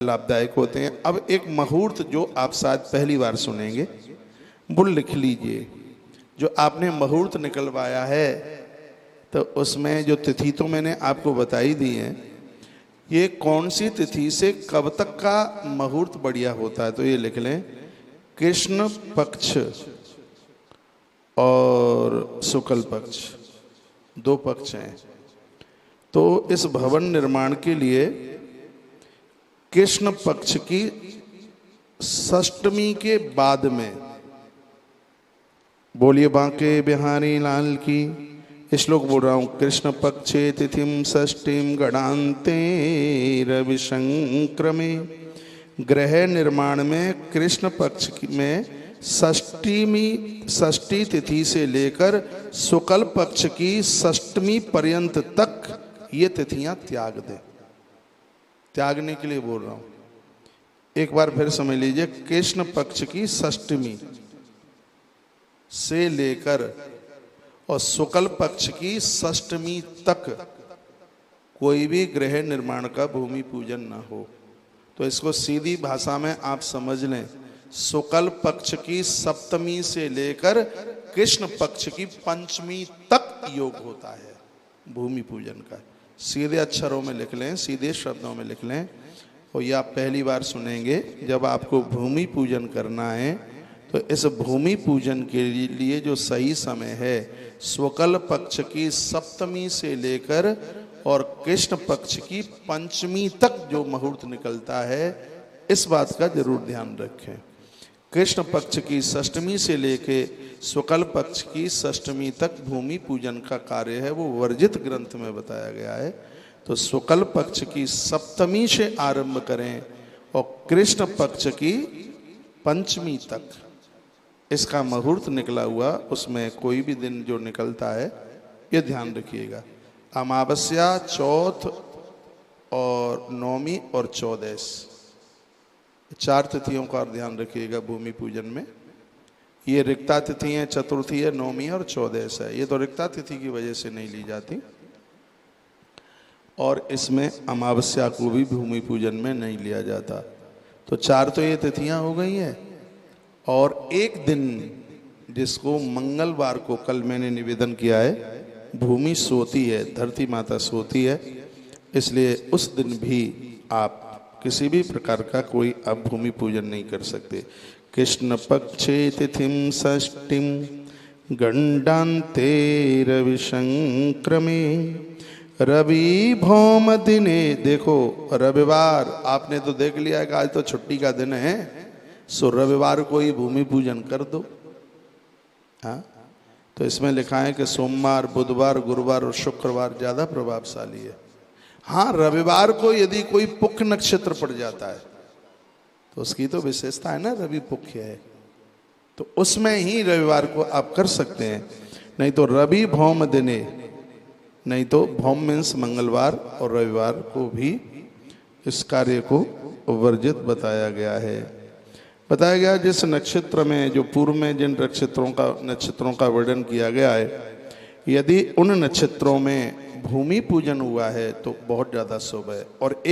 लाभदायक होते हैं। अब एक मुहूर्त जो आप शायद पहली बार सुनेंगे, वो लिख लीजिए। जो आपने मुहूर्त निकलवाया है तो उसमें जो तिथि तो मैंने आपको बताई दी है, ये कौन सी तिथि से कब तक का मुहूर्त बढ़िया होता है तो ये लिख लें, कृष्ण पक्ष और शुक्ल पक्ष, दो पक्ष हैं। तो इस भवन निर्माण के लिए कृष्ण पक्ष की षष्टमी के बाद में, बोलिए बांके बिहारी लाल की। श्लोक बोल रहा हूं, कृष्ण पक्षे तिथिम षष्टिम गणान्ते रविशंक्रमे। गृह निर्माण में कृष्ण पक्ष में षष्ठी तिथि से लेकर शुक्ल पक्ष की षष्टमी पर्यंत तक ये तिथियां त्याग दे। त्यागने के लिए बोल रहा हूं, एक बार फिर समझ लीजिए। कृष्ण पक्ष की षष्टमी से लेकर और शुक्ल पक्ष की षष्टमी तक कोई भी गृह निर्माण का भूमि पूजन ना हो। तो इसको सीधी भाषा में आप समझ लें, शुक्ल पक्ष की सप्तमी से लेकर कृष्ण पक्ष की पंचमी तक योग होता है भूमि पूजन का। सीधे अक्षरों में लिख लें, सीधे शब्दों में लिख लें। और यह आप पहली बार सुनेंगे। जब आपको भूमि पूजन करना है तो इस भूमि पूजन के लिए जो सही समय है, शुक्ल पक्ष की सप्तमी से लेकर और कृष्ण पक्ष की पंचमी तक जो मुहूर्त निकलता है, इस बात का जरूर ध्यान रखें। कृष्ण पक्ष की षष्टमी से लेके शुक्ल पक्ष की षष्टमी तक भूमि पूजन का कार्य है, वो वर्जित ग्रंथ में बताया गया है। तो शुक्ल पक्ष की सप्तमी से आरंभ करें और कृष्ण पक्ष की पंचमी तक इसका मुहूर्त निकला हुआ, उसमें कोई भी दिन जो निकलता है ये ध्यान रखिएगा। अमावस्या, चौथ और नौमी और चौदस, चार तिथियों का ध्यान रखिएगा भूमि पूजन में। ये रिक्ता तिथि है, चतुर्थी है, नौमी और चौदस है। ये तो रिक्ता तिथि की वजह से नहीं ली जाती, और इसमें अमावस्या को भी भूमि पूजन में नहीं लिया जाता। तो चार तो ये तिथियां हो गई हैं। और एक दिन जिसको मंगलवार को कल मैंने निवेदन किया है, भूमि सोती है, धरती माता सोती है, इसलिए उस दिन भी आप किसी भी प्रकार का कोई अब भूमि पूजन नहीं कर सकते। कृष्ण पक्षे तिथिम षष्टिम गंडान्ते रविशंक्रमे रवि भौम दिने। देखो रविवार आपने तो देख लिया कि आज तो छुट्टी का दिन है, सो रविवार को ही भूमि पूजन कर दो। हाँ, तो इसमें लिखा है कि सोमवार, बुधवार, गुरुवार और शुक्रवार ज्यादा प्रभावशाली है। हाँ, रविवार को यदि कोई पुख्य नक्षत्र पड़ जाता है तो उसकी तो विशेषता है ना, रवि पुख्य है, तो उसमें ही रविवार को आप कर सकते हैं। नहीं तो रवि भौम दिने, नहीं तो भौम मीन्स मंगलवार, और रविवार को भी इस कार्य को वर्जित बताया गया है। बताया गया जिस नक्षत्र में, जो पूर्व में जिन नक्षत्रों का वर्णन किया गया है, यदि उन नक्षत्रों में भूमि पूजन हुआ है तो बहुत ज्यादा शुभ है। और